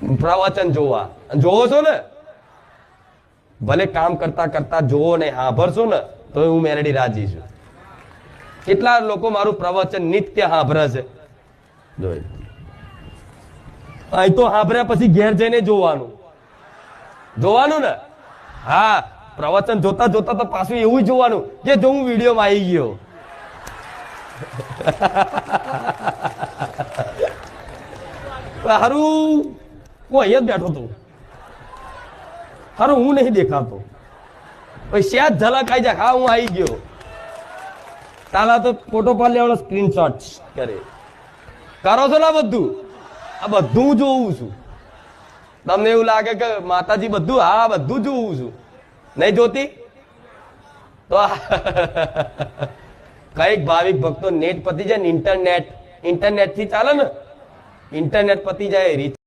પ્રવચન જોવા જોવો છો ને, ભલે કામ કરતા કરતા જોવો ને સાંભળશો ને તો હું મેરડી રાજી છું. કેટલા લોકો મારું પ્રવચન નિત્ય સાંભળે છે. અહીં તો સાંભળ્યા પછી ઘેર જઈને જોવાનું ને. હા, પ્રવચન જોતા જોતા તો પાછું એવું જોવાનું કે જો હું વિડીયોમાં આવી ગયો. હારું હું અહીંયા જ બેઠો હતો, હારું હું નહીં દેખાતો, શેજ ઝલક આવી જાય. હા, હું આવી ગયો. તાલા તો ફોટો પાડ લેવાનો, સ્ક્રીનશોટ કરે કરો છો ને. બધું આ બધું જોઉં છું. તમને એવું લાગે કે માતાજી બધું, હા બધું જોઉં છું. નહીં જોતી તો કઈક ભાવિક ભક્તો નેટ પતી જાય ને, ઇન્ટરનેટ થી ચાલે ને, ઇન્ટરનેટ પતી જાય.